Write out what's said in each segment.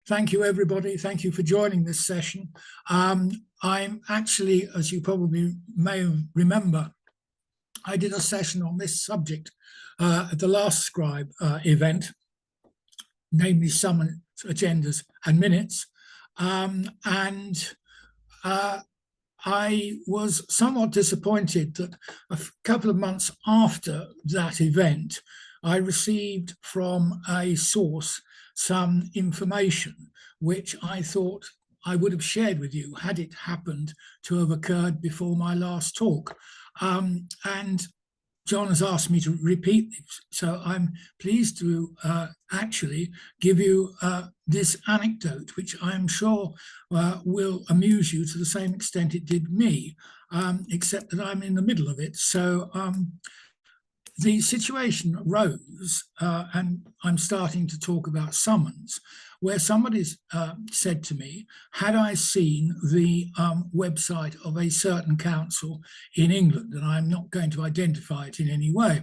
Thank you, everybody. Thank you for joining this session. I'm actually, as you probably may remember, I did a session on this subject at the last Scribe event, namely summons, agendas and minutes. I was somewhat disappointed that a couple of months after that event, I received from a source some information which I thought I would have shared with you had it happened to have occurred before my last talk. And John has asked me to repeat this, so I'm pleased to actually give you this anecdote, which I'm sure will amuse you to the same extent it did me, except that I'm in the middle of it. So the situation arose, and I'm starting to talk about summons, where somebody's said to me, had I seen the website of a certain council in England, and I'm not going to identify it in any way.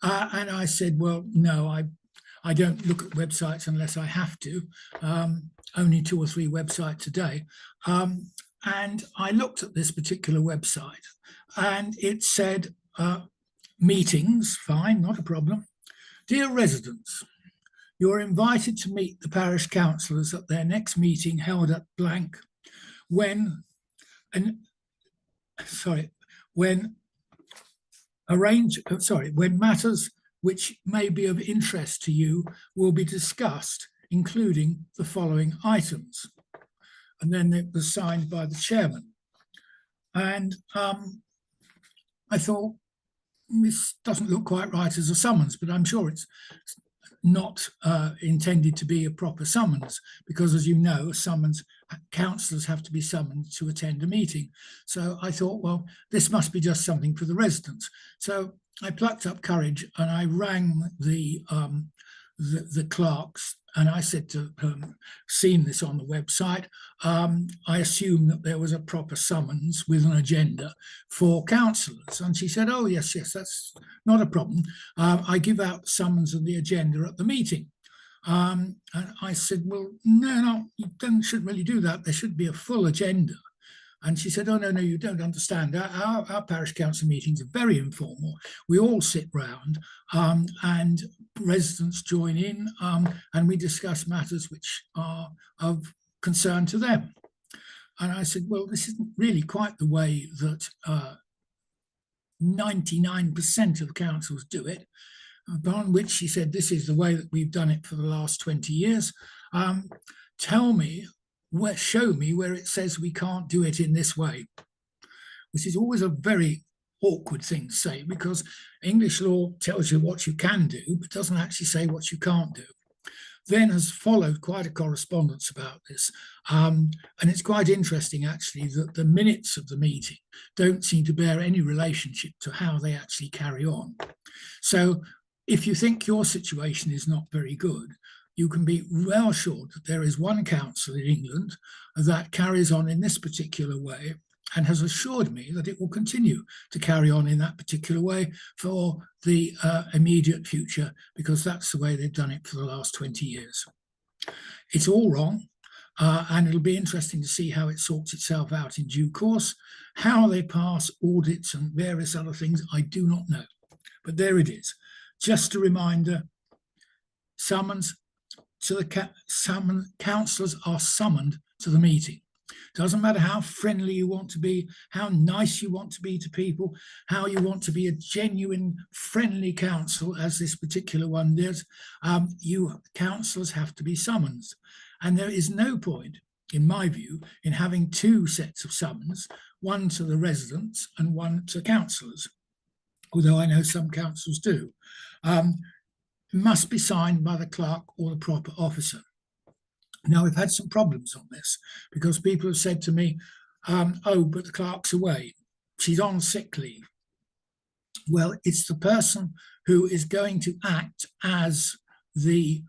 And I said, well, no, I don't look at websites unless I have to, only 2 or 3 websites a day. And I looked at this particular website and it said, meetings, fine, not a problem. Dear residents, you're invited to meet the parish councillors at their next meeting held at blank when matters which may be of interest to you will be discussed, including the following items. And then it was signed by the chairman. And I thought, this doesn't look quite right as a summons, but I'm sure it's not intended to be a proper summons, because as you know, summons, councillors have to be summoned to attend a meeting. So I thought, well, this must be just something for the residents. So I plucked up courage and I rang the clerks, and I said to seen this on the website, I assume that there was a proper summons with an agenda for councillors. And she said, oh, yes, that's not a problem. I give out the summons and the agenda at the meeting. And I said, well, no, you shouldn't really do that. There should be a full agenda. And she said, oh, no, you don't understand. Our parish council meetings are very informal. We all sit round and residents join in and we discuss matters which are of concern to them. And I said, well, this isn't really quite the way that 99% of councils do it. Upon which she said, this is the way that we've done it for the last 20 years. Show me where it says we can't do it in this way, which is always a very awkward thing to say, because English law tells you what you can do, but doesn't actually say what you can't do. Then has followed quite a correspondence about this. And it's quite interesting, actually, that the minutes of the meeting don't seem to bear any relationship to how they actually carry on. So if you think your situation is not very good, you can be well assured that there is one council in England that carries on in this particular way and has assured me that it will continue to carry on in that particular way for the immediate future, because that's the way they've done it for the last 20 years. It's all wrong, and it'll be interesting to see how it sorts itself out in due course. How they pass audits and various other things, I do not know. But there it is. Just a reminder, summons to the councillors are summoned to the meeting. Doesn't matter how friendly you want to be, how nice you want to be to people, how you want to be a genuine friendly council, as this particular one did. You councillors have to be summoned. And there is no point, in my view, in having 2 sets of summons, one to the residents and one to councillors, although I know some councils do. Must be signed by the clerk or the proper officer. Now, we've had some problems on this, because people have said to me, oh, but the clerk's away, she's on sick leave. Well, it's the person who is going to act as the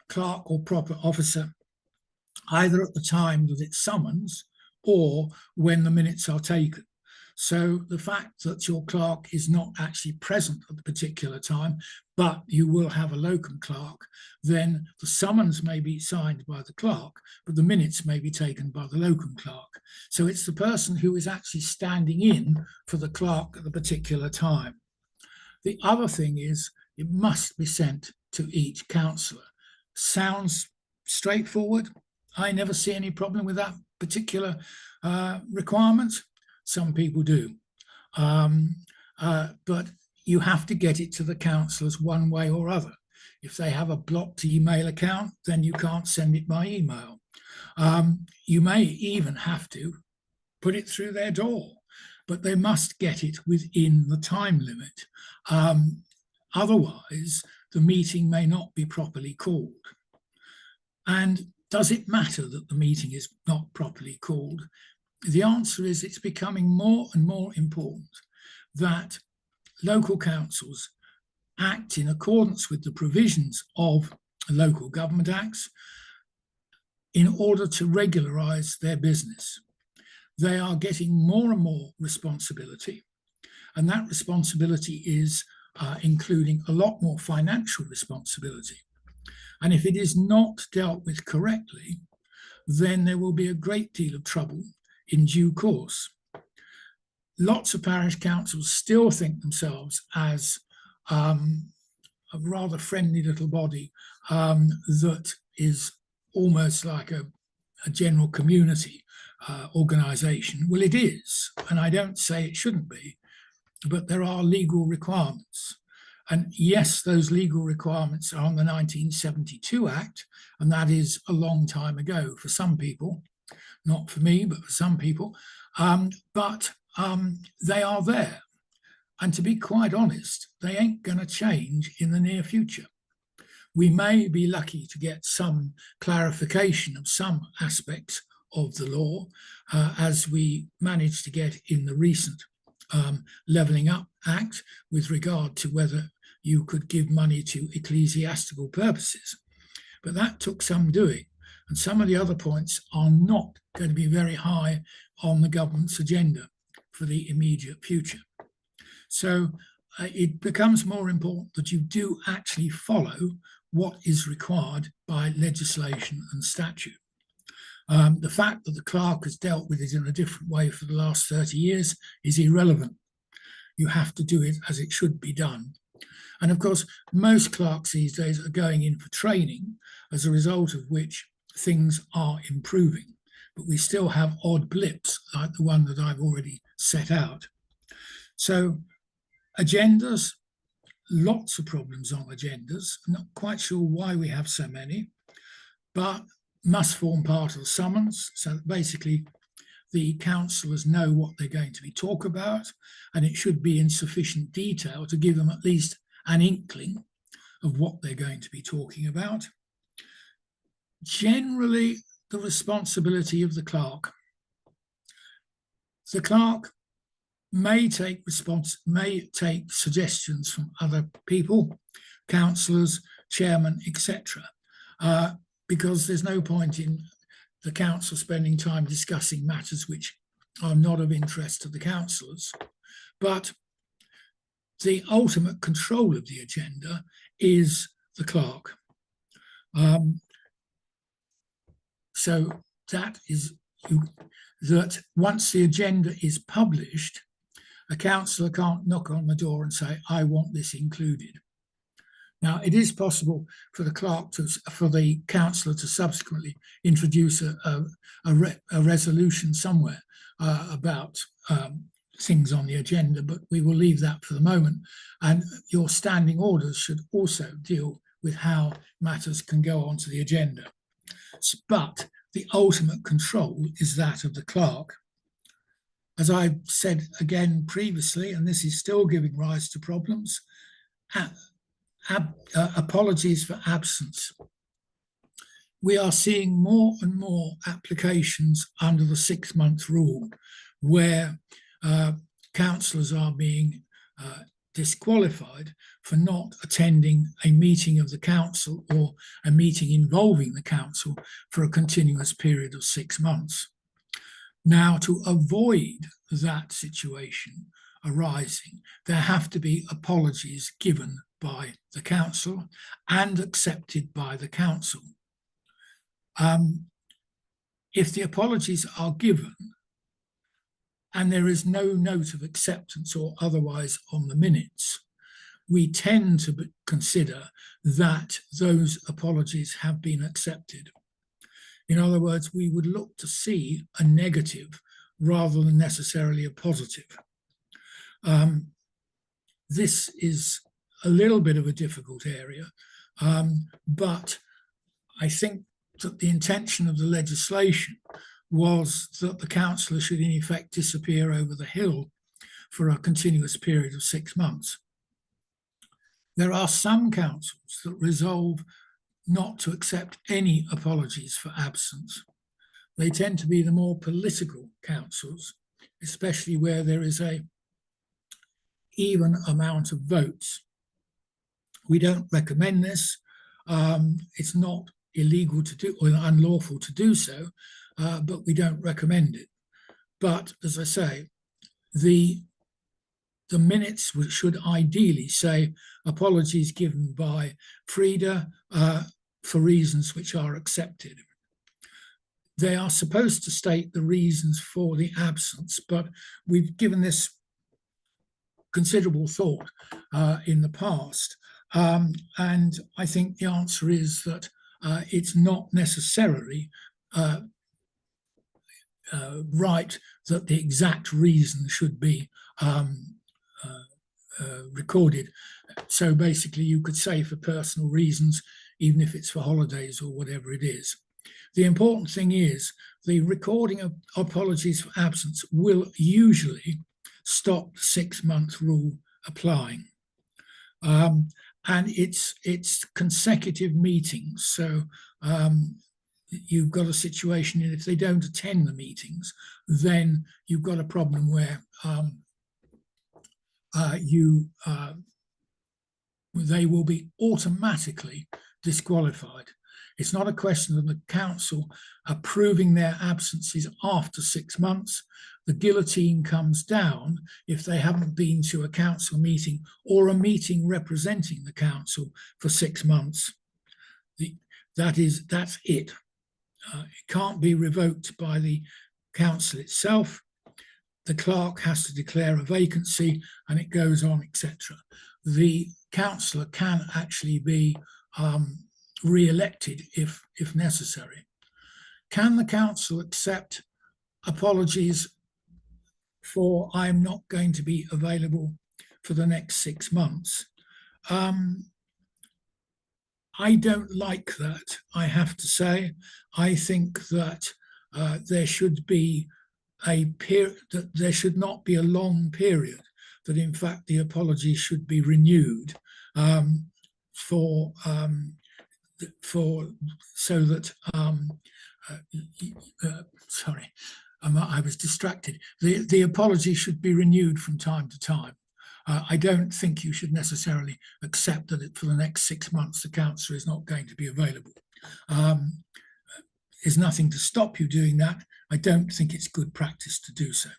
clerk or proper officer, either at the time that it summons or when the minutes are taken. So the fact that your clerk is not actually present at the particular time, but you will have a locum clerk, then the summons may be signed by the clerk, but the minutes may be taken by the locum clerk. So it's the person who is actually standing in for the clerk at the particular time. The other thing is it must be sent to each councillor. Sounds straightforward. I never see any problem with that particular requirement. Some people do. But you have to get it to the councillors one way or other. If they have a blocked email account, then you can't send it by email. You may even have to put it through their door, but they must get it within the time limit. Otherwise, the meeting may not be properly called. And does it matter that the meeting is not properly called? The answer is it's becoming more and more important that local councils act in accordance with the provisions of local government acts in order to regularise their business. They are getting more and more responsibility, and that responsibility is including a lot more financial responsibility. And if it is not dealt with correctly, then there will be a great deal of trouble in due course. Lots of parish councils still think themselves as a rather friendly little body that is almost like a general community organisation. Well, it is, and I don't say it shouldn't be, but there are legal requirements. And yes, those legal requirements are on the 1972 Act, and that is a long time ago for some people, not for me, but for some people. But they are there. And to be quite honest, they ain't going to change in the near future. We may be lucky to get some clarification of some aspects of the law, as we managed to get in the recent Levelling Up Act with regard to whether you could give money to ecclesiastical purposes. But that took some doing. And some of the other points are not going to be very high on the government's agenda for the immediate future. So it becomes more important that you do actually follow what is required by legislation and statute. The fact that the clerk has dealt with it in a different way for the last 30 years is irrelevant. You have to do it as it should be done. And of course, most clerks these days are going in for training, as a result of which things are improving. But we still have odd blips like the one that I've already set out. So agendas, lots of problems on agendas. I'm not quite sure why we have so many, but must form part of the summons. So that basically the councillors know what they're going to be talking about, and it should be in sufficient detail to give them at least an inkling of what they're going to be talking about. Generally, the responsibility of the clerk. The clerk may take suggestions from other people, councillors, chairmen, etc., because there's no point in the council spending time discussing matters which are not of interest to the councillors. But the ultimate control of the agenda is the clerk. So that is that once the agenda is published, a councillor can't knock on the door and say, I want this included. Now, it is possible for the councillor to subsequently introduce a resolution somewhere about things on the agenda, but we will leave that for the moment. And your standing orders should also deal with how matters can go onto the agenda. But the ultimate control is that of the clerk. As I said again previously, and this is still giving rise to problems, apologies for absence. We are seeing more and more applications under the 6-month rule where councillors are being disqualified for not attending a meeting of the council or a meeting involving the council for a continuous period of 6 months. Now, to avoid that situation arising, there have to be apologies given by the council and accepted by the council. If the apologies are given and there is no note of acceptance or otherwise on the minutes, we tend to consider that those apologies have been accepted. In other words, we would look to see a negative rather than necessarily a positive. This is a little bit of a difficult area, but I think that the intention of the legislation was that the councillor should in effect disappear over the hill for a continuous period of 6 months. There are some councils that resolve not to accept any apologies for absence. They tend to be the more political councils, especially where there is an even amount of votes. We don't recommend this. It's not illegal to do or unlawful to do so, but we don't recommend it. But as I say, the minutes should ideally say apologies given by Frida for reasons which are accepted. They are supposed to state the reasons for the absence, but we've given this considerable thought in the past. And I think the answer is that it's not necessarily right that the exact reason should be recorded. So basically you could say for personal reasons, even if it's for holidays or whatever it is. The important thing is the recording of apologies for absence will usually stop the 6-month rule applying. And it's consecutive meetings. So you've got a situation, and if they don't attend the meetings, then you've got a problem where they will be automatically disqualified. It's not a question of the council approving their absences after 6 months. The guillotine comes down if they haven't been to a council meeting or a meeting representing the council for 6 months. That's it. It can't be revoked by the council itself. The clerk has to declare a vacancy, and it goes on, etc. The councillor can actually be re-elected if necessary. Can the council accept apologies for I'm not going to be available for the next 6 months? I don't like that, I have to say. I think that there should be a period, that there should not be a long period, that in fact the apology should be renewed so that sorry, I was distracted. The apology should be renewed from time to time. I don't think you should necessarily accept that for the next 6 months the councillor is not going to be available. There's nothing to stop you doing that. I don't think it's good practice to do so.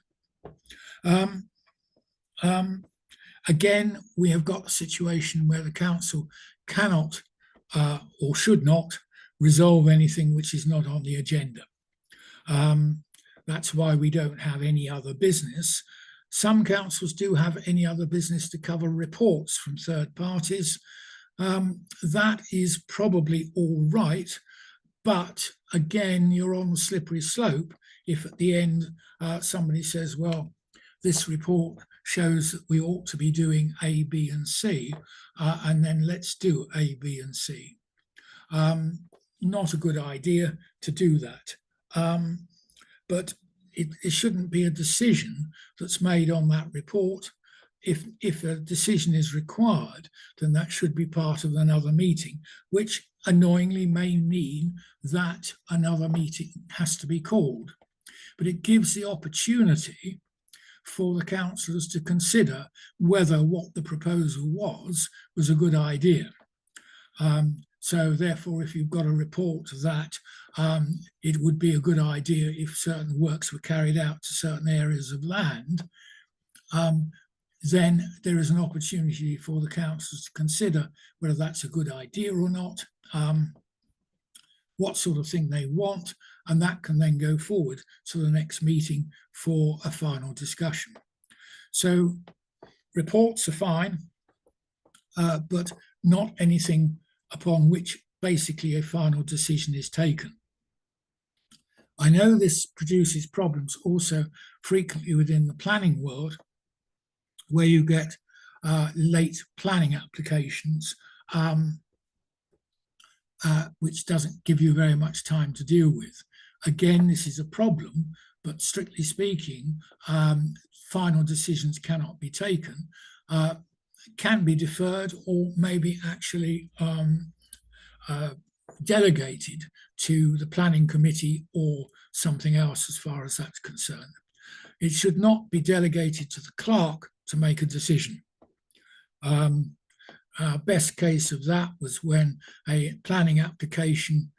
Again, we have got a situation where the council cannot or should not resolve anything which is not on the agenda. That's why we don't have any other business. Some councils do have any other business to cover reports from third parties. That is probably all right, but again, you're on the slippery slope if at the end somebody says, well, this report shows that we ought to be doing A, B, and C, and then let's do A, B, and C. Not a good idea to do that. But it shouldn't be a decision that's made on that report. If a decision is required, then that should be part of another meeting, which annoyingly may mean that another meeting has to be called. But it gives the opportunity for the councillors to consider whether what the proposal was a good idea. So therefore, if you've got a report that it would be a good idea if certain works were carried out to certain areas of land, then there is an opportunity for the councils to consider whether that's a good idea or not, what sort of thing they want, and that can then go forward to the next meeting for a final discussion. So reports are fine, but not anything upon which basically a final decision is taken. I know this produces problems also frequently within the planning world, where you get late planning applications, which doesn't give you very much time to deal with. Again, this is a problem, but strictly speaking, final decisions cannot be taken, can be deferred, or maybe actually delegated to the planning committee or something else as far as that's concerned. It should not be delegated to the clerk to make a decision. Best case of that was when a planning application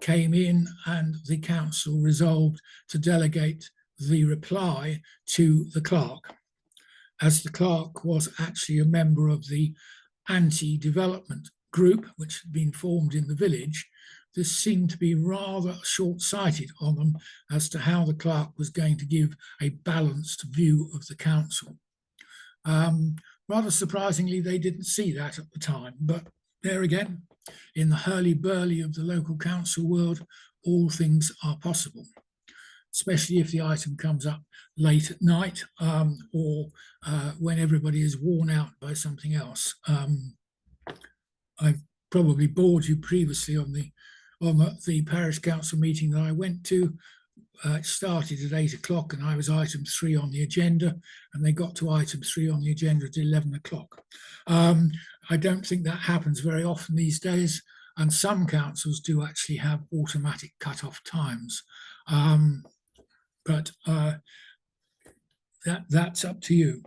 came in and the council resolved to delegate the reply to the clerk, as the clerk was actually a member of the anti-development group which had been formed in the village. This seemed to be rather short-sighted on them as to how the clerk was going to give a balanced view of the council. Rather surprisingly, they didn't see that at the time, but there again, in the hurly-burly of the local council world, all things are possible, especially if the item comes up late at night or when everybody is worn out by something else. I've probably bored you previously on the parish council meeting that I went to. It started at 8 o'clock and I was item 3 on the agenda, and they got to item 3 on the agenda at 11 o'clock. I don't think that happens very often these days, and some councils do actually have automatic cut-off times. But that's up to you.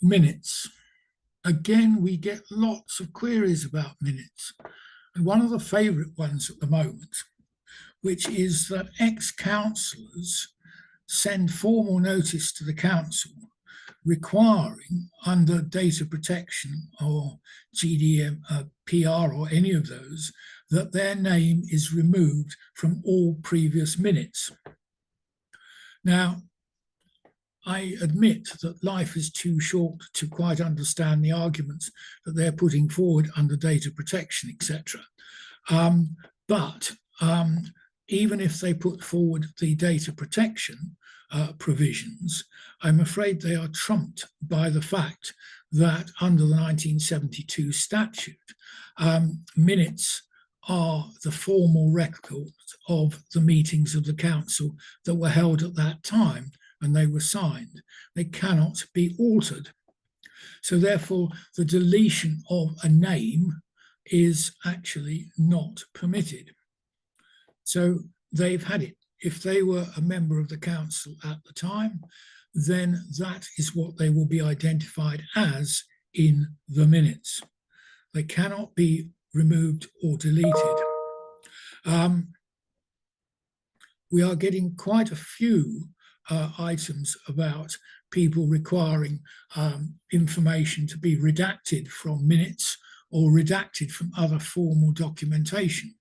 Minutes. Again, we get lots of queries about minutes. And one of the favourite ones at the moment, which is that ex-councillors send formal notice to the council requiring, under data protection or GDPR or any of those, that their name is removed from all previous minutes. Now, I admit that life is too short to quite understand the arguments that they're putting forward under data protection, etc. But even if they put forward the data protection provisions, I'm afraid they are trumped by the fact that under the 1972 statute, minutes are the formal record of the meetings of the council that were held at that time, and they were signed. They cannot be altered. So therefore, the deletion of a name is actually not permitted. So they've had it. If they were a member of the council at the time, then that is what they will be identified as in the minutes. They cannot be removed or deleted. We are getting quite a few items about people requiring information to be redacted from minutes or redacted from other formal documentation.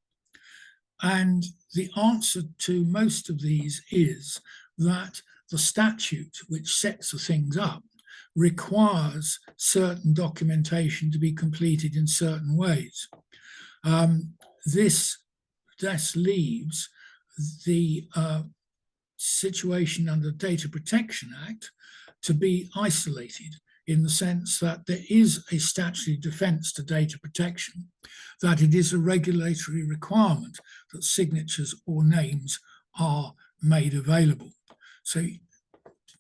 And the answer to most of these is that the statute which sets the things up requires certain documentation to be completed in certain ways. This leaves the situation under the Data Protection Act to be isolated, in the sense that there is a statutory defence to data protection, that it is a regulatory requirement that signatures or names are made available. So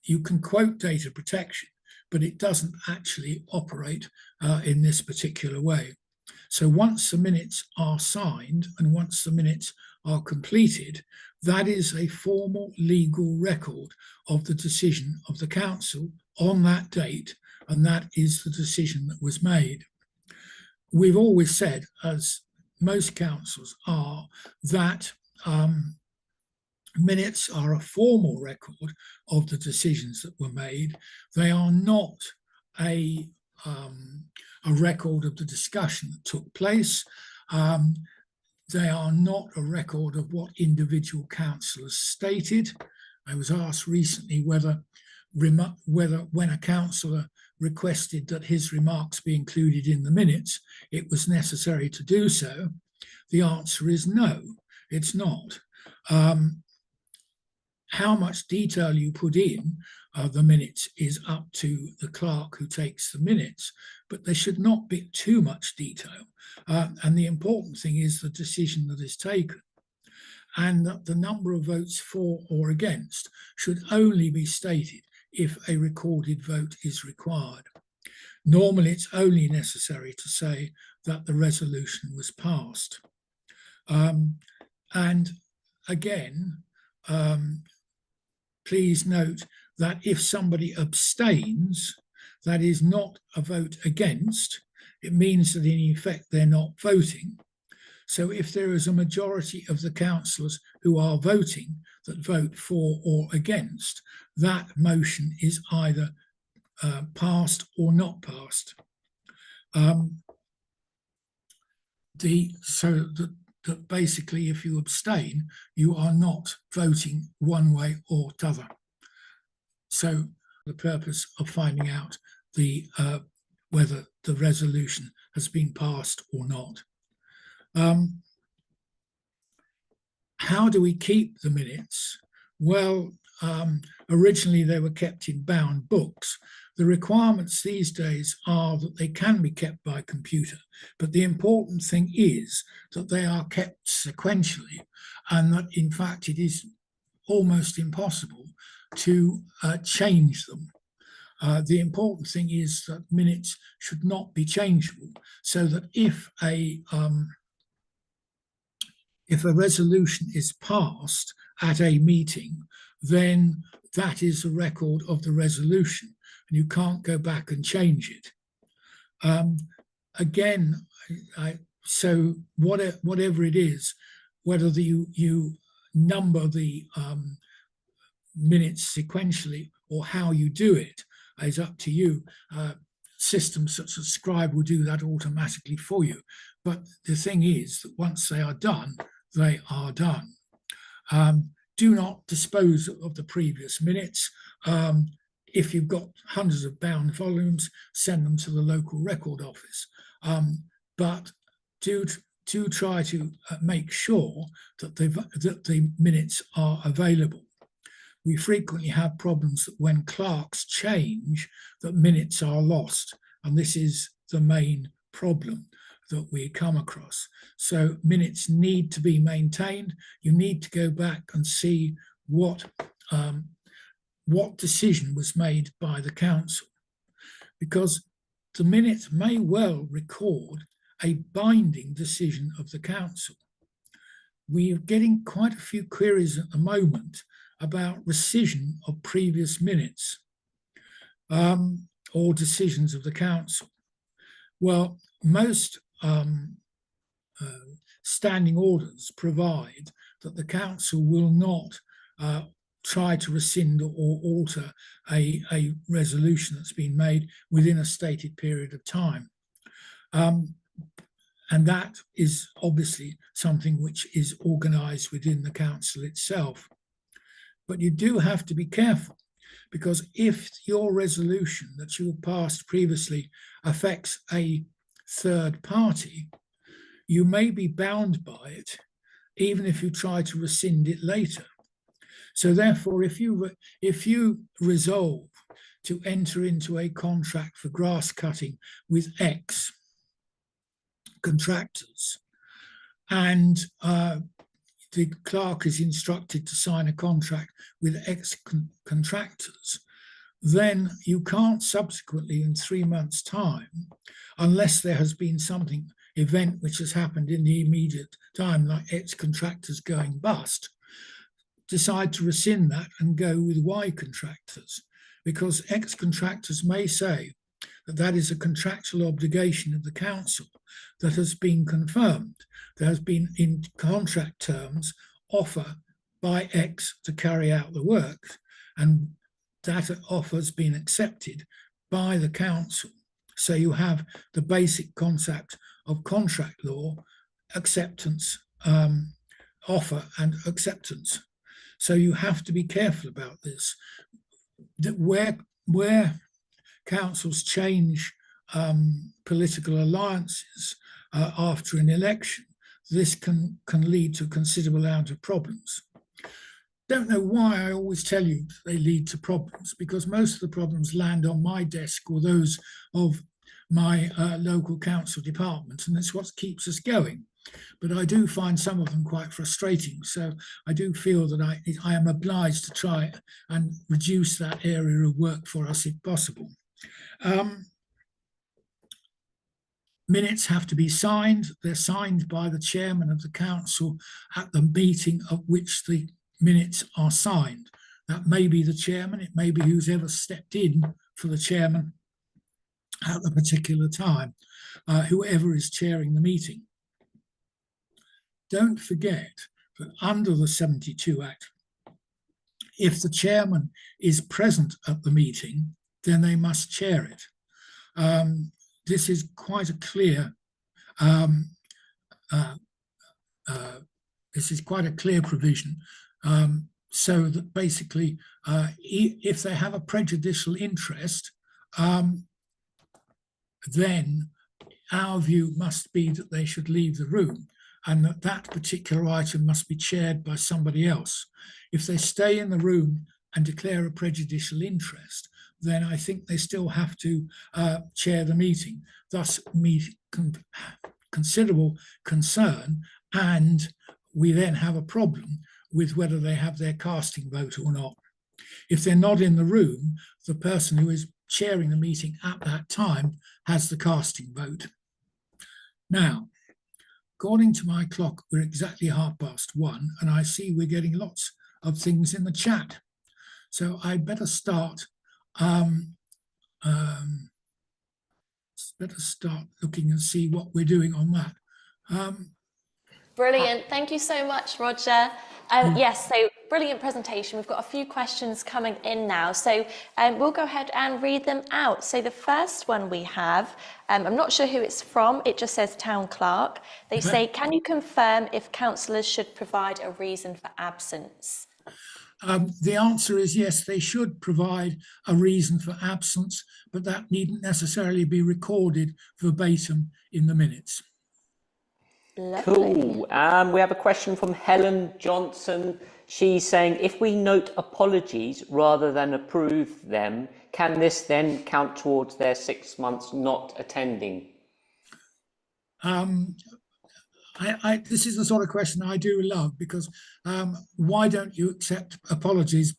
you can quote data protection, but it doesn't actually operate in this particular way. So once the minutes are signed and once the minutes are completed, that is a formal legal record of the decision of the council on that date, and that is the decision that was made. we've always said, as most councils are, that minutes are a formal record of the decisions that were made. They are not a record of the discussion that took place. They are not a record of what individual councillors stated. I was asked recently whether when a councillor requested that his remarks be included in the minutes, it was necessary to do so. The answer is no, it's not. How much detail you put in the minutes is up to the clerk who takes the minutes, but there should not be too much detail. And the important thing is the decision that is taken, and that the number of votes for or against should only be stated if a recorded vote is required. Normally, it's only necessary to say that the resolution was passed. And again, please note that if somebody abstains, that is not a vote against. It means that in effect they're not voting. So if there is a majority of the councillors who are voting that vote for or against, that motion is either passed or not passed. That basically, if you abstain, you are not voting one way or t'other. So the purpose of finding out whether the resolution has been passed or not. How do we keep the minutes? Well, originally they were kept in bound books. The requirements these days are that they can be kept by computer, but the important thing is that they are kept sequentially, and that in fact it is almost impossible to change them. The important thing is that minutes should not be changeable, so that if a resolution is passed at a meeting, then that is a record of the resolution, and you can't go back and change it. Again, so whatever it is, whether you number the minutes sequentially or how you do it is up to you. Systems such as Scribe will do that automatically for you. But the thing is that once they are done, they are done. Do not dispose of the previous minutes. If you've got hundreds of bound volumes, send them to the local record office. But do try to make sure that the minutes are available. We frequently have problems that when clerks change, that minutes are lost, and this is the main problem that we come across. So minutes need to be maintained. You need to go back and see what decision was made by the council, because the minutes may well record a binding decision of the council. We are getting quite a few queries at the moment about rescission of previous minutes or decisions of the council. Well, most standing orders provide that the council will not try to rescind or alter a resolution that's been made within a stated period of time. And that is obviously something which is organised within the council itself. But you do have to be careful, because if your resolution that you have passed previously affects a third party, you may be bound by it, even if you try to rescind it later. So therefore, if you resolve to enter into a contract for grass cutting with X contractors, and the clerk is instructed to sign a contract with X contractors, then you can't subsequently in 3 months' time, unless there has been something, event which has happened in the immediate time, like X contractors going bust, decide to rescind that and go with Y contractors, because X contractors may say that that is a contractual obligation of the council that has been confirmed. There has been, in contract terms, offer by X to carry out the work, and that offer has been accepted by the council. So you have the basic concept of contract law, acceptance, offer and acceptance. So you have to be careful about this. That where councils change political alliances after an election, this can lead to a considerable amount of problems. Don't know why I always tell you they lead to problems, because most of the problems land on my desk or those of my local council department, and it's what keeps us going. But I do find some of them quite frustrating. So I do feel that I am obliged to try and reduce that area of work for us if possible. Minutes have to be signed. They're signed by the chairman of the council at the meeting at which the minutes are signed. That may be the chairman, it may be who's ever stepped in for the chairman at the particular time, whoever is chairing the meeting. Don't forget that under the 72 Act, if the chairman is present at the meeting, then they must chair it. This is quite a clear provision, so that basically, if they have a prejudicial interest, then our view must be that they should leave the room, and that that particular item must be chaired by somebody else. If they stay in the room and declare a prejudicial interest, then I think they still have to chair the meeting, thus considerable concern, and we then have a problem with whether they have their casting vote or not. If they're not in the room, the person who is chairing the meeting at that time has the casting vote. Now, according to my clock, we're exactly 1:30, and I see we're getting lots of things in the chat. So I better start looking and see what we're doing on that. Brilliant. Thank you so much, Roger. Yes, so brilliant presentation. We've got a few questions coming in now. So we'll go ahead and read them out. So the first one we have, I'm not sure who it's from. It just says Town Clerk. They say, can you confirm if councillors should provide a reason for absence? The answer is yes, they should provide a reason for absence, but that needn't necessarily be recorded verbatim in the minutes. Lovely. Cool. We have a question from Helen Johnson. She's saying, if we note apologies rather than approve them, can this then count towards their 6 months not attending? This is the sort of question I do love, because why don't you accept apologies?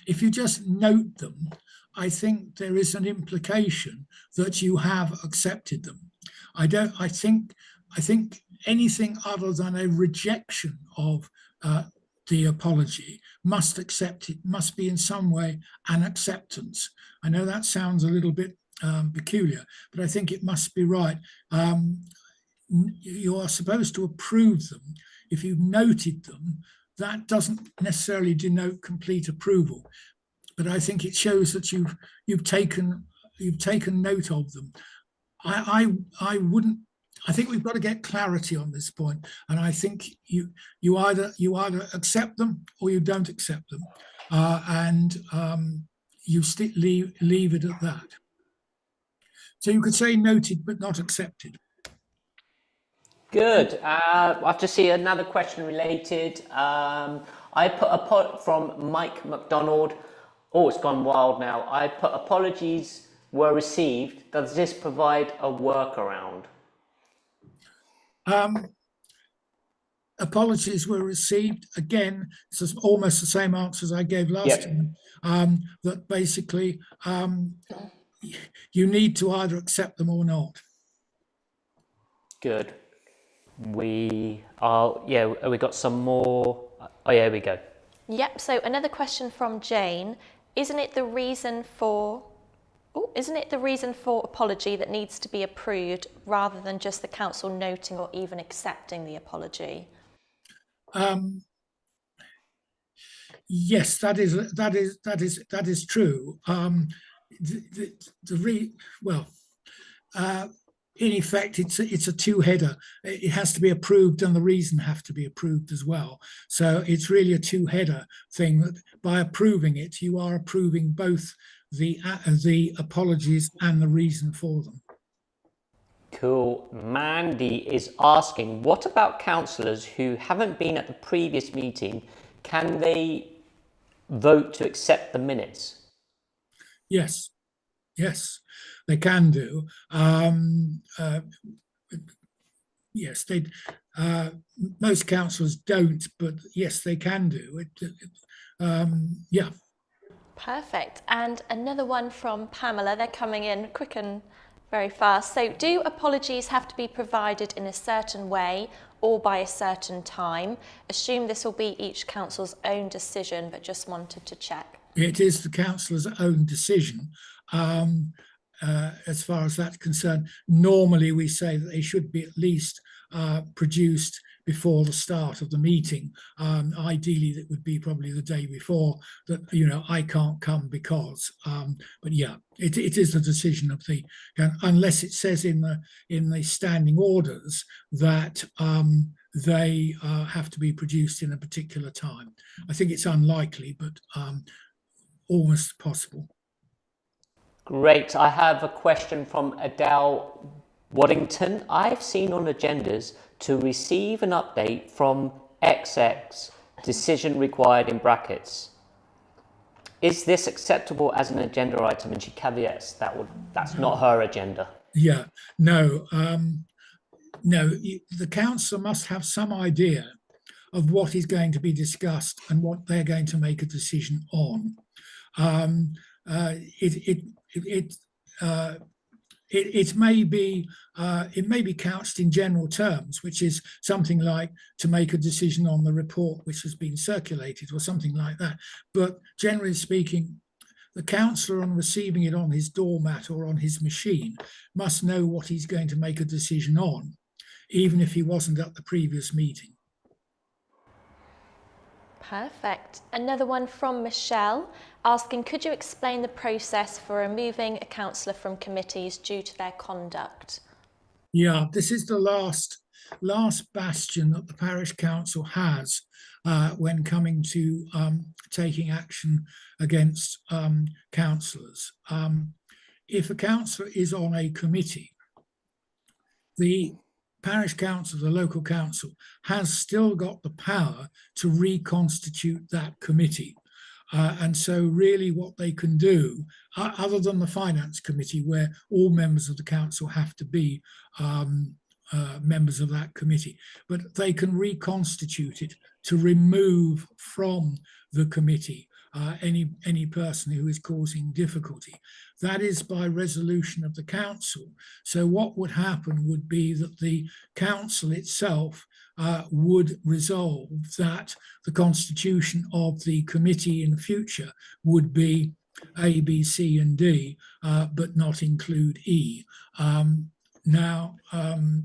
If you just note them, I think there is an implication that you have accepted them. I think anything other than a rejection of the apology must be in some way an acceptance. I know that sounds a little bit peculiar, but I think it must be right. You are supposed to approve them. If you've noted them, that doesn't necessarily denote complete approval, but I think it shows that you've taken note of them. I think we've got to get clarity on this point, and I think you either accept them or you don't accept them, and you leave it at that. So you could say noted but not accepted. Good. I just see another question related. I put a pot from Mike McDonald. Oh, it's gone wild now. I put apologies were received. Does this provide a workaround? Apologies were received. Again, it's almost the same answer as I gave last time. That basically you need to either accept them or not. Good. We got some more. Oh, yeah, here we go. Yep, so another question from Jane. Isn't it the reason for Oh, isn't it the reason for apology that needs to be approved rather than just the council noting or even accepting the apology? Yes, that is true. Well, in effect, it's a two-header. It has to be approved, and the reason have to be approved as well. So it's really a two-header thing. That by approving it, you are approving both the apologies and the reason for them. Cool. Mandy is asking, what about councillors who haven't been at the previous meeting? Can they vote to accept the minutes? Yes, yes, they can do. Yes, they. Most councillors don't, but yes, they can do it. Yeah. Perfect. And another one from Pamela. They're coming in quick and very fast. So, do apologies have to be provided in a certain way or by a certain time? Assume this will be each council's own decision, but just wanted to check. It is the councillor's own decision. As far as that's concerned, normally we say that they should be at least produced before the start of the meeting. Ideally, that would be probably the day before. That I can't come because. But yeah, it is the decision of the unless it says in the standing orders that they have to be produced in a particular time. I think it's unlikely, but almost possible. Great. I have a question from Adele Waddington. I've seen on agendas to receive an update from XX, decision required in brackets. Is this acceptable as an agenda item? And she caveats that's not her agenda. Yeah, no, no. The council must have some idea of what is going to be discussed and what they're going to make a decision on. It may be couched in general terms, which is something like to make a decision on the report which has been circulated or something like that. But generally speaking, the councillor, on receiving it on his doormat or on his machine, must know what he's going to make a decision on, even if he wasn't at the previous meeting. Perfect. Another one from Michelle asking, could you explain the process for removing a councillor from committees due to their conduct? Yeah, this is the last bastion that the parish council has when coming to taking action against councillors. If a councillor is on a committee, the parish council, the local council, has still got the power to reconstitute that committee. And so really what they can do, other than the finance committee, where all members of the council have to be members of that committee, but they can reconstitute it to remove from the committee any person who is causing difficulty. That is by resolution of the council. So what would happen would be that the council itself would resolve that the constitution of the committee in the future would be A, B, C, and D, but not include E.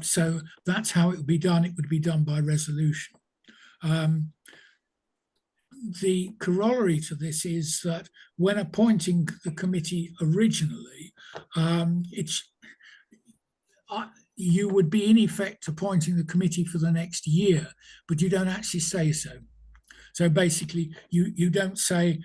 So that's how it would be done. It would be done by resolution. The corollary to this is that when appointing the committee originally, you would be in effect appointing the committee for the next year, but you don't actually say so. So basically, you don't say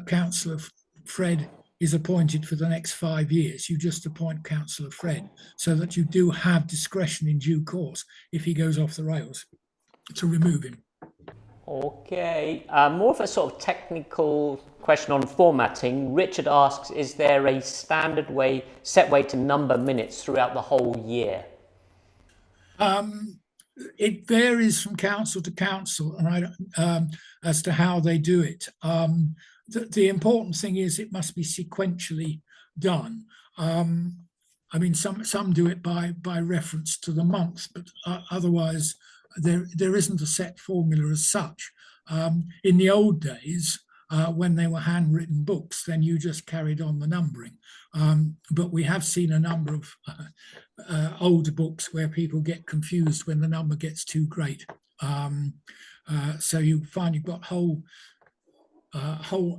Councillor Fred is appointed for the next 5 years. You just appoint Councillor Fred, so that you do have discretion in due course if he goes off the rails to remove him. Okay, more of a sort of technical question on formatting. Richard asks, is there a standard set way to number minutes throughout the whole year? It varies from council to council, and as to how they do it. The important thing is it must be sequentially done. I mean, some do it by reference to the month, but otherwise there isn't a set formula as such. In the old days, when they were handwritten books, then you just carried on the numbering. But we have seen a number of older books where people get confused when the number gets too great. So you find you've got whole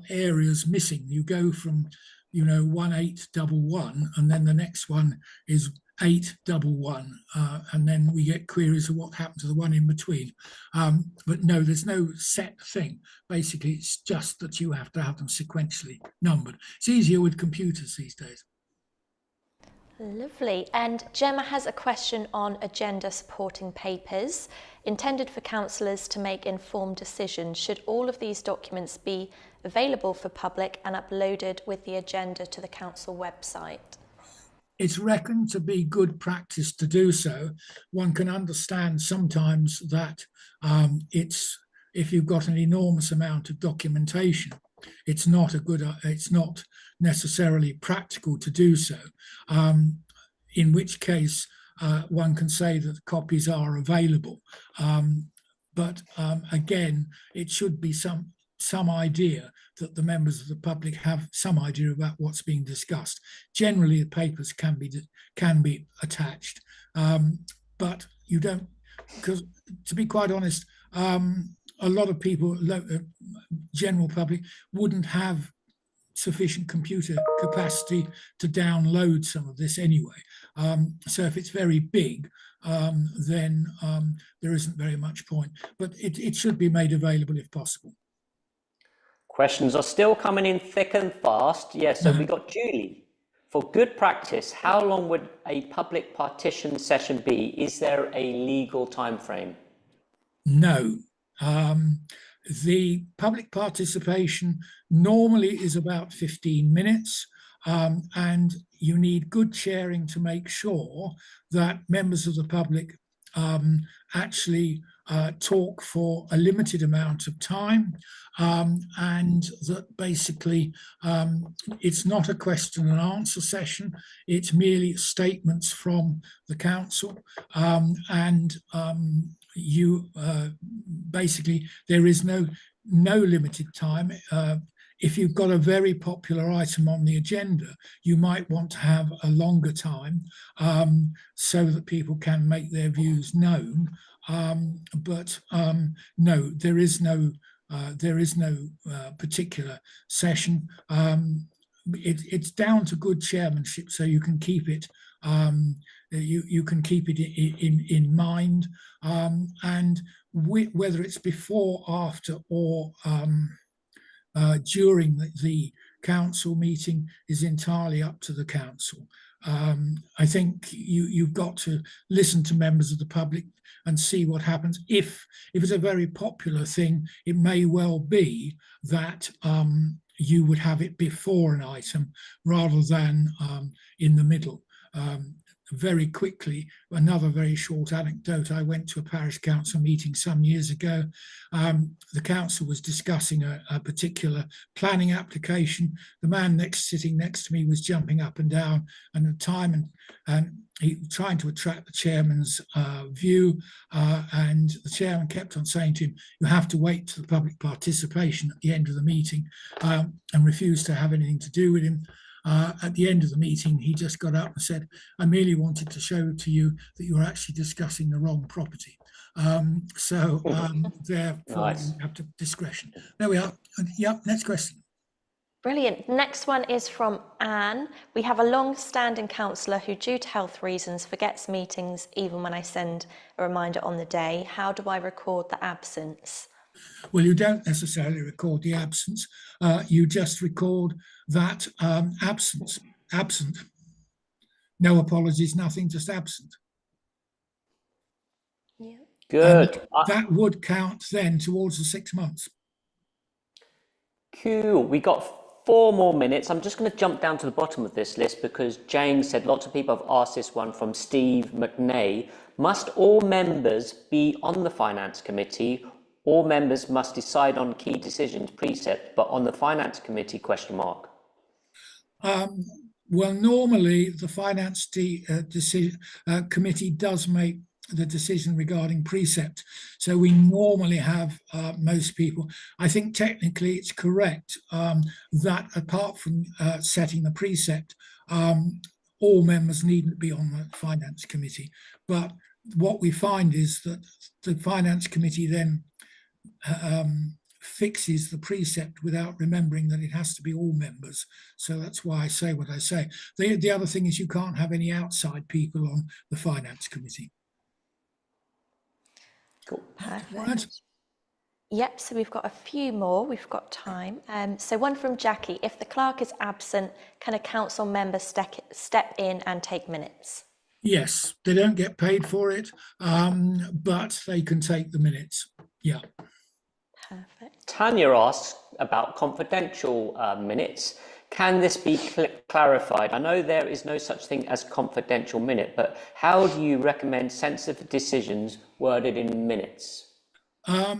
areas missing. You go from 1811, and then the next one is 811, and then we get queries of what happened to the one in between. But no, there's no set thing. Basically, it's just that you have to have them sequentially numbered. It's easier with computers these days. Lovely. And Gemma has a question on agenda supporting papers. Intended for councillors to make informed decisions, should all of these documents be available for public and uploaded with the agenda to the council website? It's reckoned to be good practice to do so. One can understand sometimes that if you've got an enormous amount of documentation, it's not necessarily practical to do so. In which case, one can say that copies are available. But again, it should be some idea that the members of the public have some idea about what's being discussed. Generally, the papers can be attached, but you don't, because to be quite honest, a lot of people, general public, wouldn't have sufficient computer capacity to download some of this anyway. So if it's very big, then there isn't very much point, but it should be made available if possible. Questions are still coming in thick and fast. Yeah, so we got Julie. For good practice, how long would a public partition session be? Is there a legal time frame? No. The public participation normally is about 15 minutes, and you need good chairing to make sure that members of the public actually talk for a limited amount of time, and that basically it's not a question and answer session, it's merely statements from the council, and you basically there is no limited time. If you've got a very popular item on the agenda, you might want to have a longer time so that people can make their views known. But no, there is no particular session. It's down to good chairmanship, so you can keep it. You can keep it in mind, and whether it's before, after, or during the council meeting is entirely up to the council. I think you've got to listen to members of the public and see what happens. If it's a very popular thing, it may well be that you would have it before an item rather than in the middle. Very quickly, another very short anecdote. I went to a parish council meeting some years ago. The council was discussing a particular planning application. The man sitting next to me was jumping up and down and at time and he was trying to attract the chairman's view, and the chairman kept on saying to him, "You have to wait to the public participation at the end of the meeting," and refused to have anything to do with him. At the end of the meeting, he just got up and said, "I merely wanted to show to you that you're actually discussing the wrong property." Therefore, Nice. you have to discretion. There we are. Yep, next question. Brilliant. Next one is from Anne. We have a long-standing councillor who, due to health reasons, forgets meetings even when I send a reminder on the day. How do I record the absence? Well, you don't necessarily record the absence. You just record that absent. No apologies, nothing, just absent. Yeah. Good. That would count then towards the 6 months. Cool. We got 4 more minutes. I'm just going to jump down to the bottom of this list because James said lots of people have asked this one from Steve McNay. Must all members be on the finance committee? All members must decide on key decisions precept, but on the finance committee, question mark. Well, normally the finance committee does make the decision regarding precept. So we normally have most people. I think technically it's correct that apart from setting the precept, all members needn't be on the finance committee. But what we find is that the finance committee then fixes the precept without remembering that it has to be all members. So that's why I say what I say. The other thing is you can't have any outside people on the finance committee. Cool. Perfect. Right. Yep, so we've got a few more, we've got time. So one from Jackie, if the clerk is absent, can a council member step in and take minutes? Yes, they don't get paid for it, but they can take the minutes. Yeah. Perfect. Tanya asks about confidential minutes. Can this be clarified? I know there is no such thing as confidential minute, but how do you recommend sensitive decisions worded in minutes? As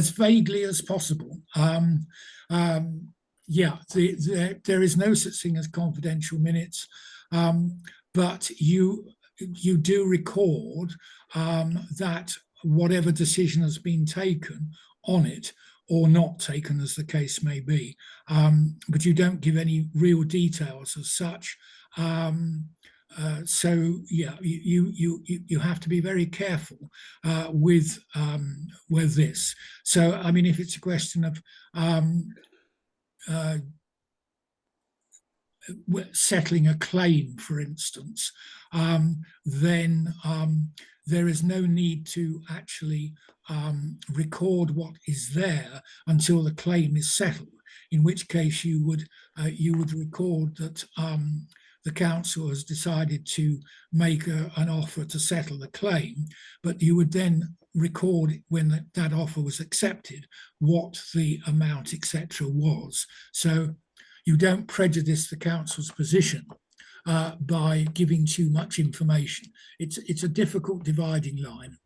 vaguely as possible. Yeah, there is no such thing as confidential minutes, but you do record that whatever decision has been taken on it or not taken, as the case may be, but you don't give any real details as such. So yeah, you have to be very careful with this. So I mean, if it's a question of settling a claim, for instance, then there is no need to actually record what is there until the claim is settled. In which case, you would record that the council has decided to make an offer to settle the claim, but you would then record when that offer was accepted what the amount, etc., was. So you don't prejudice the council's position by giving too much information. It's a difficult dividing line.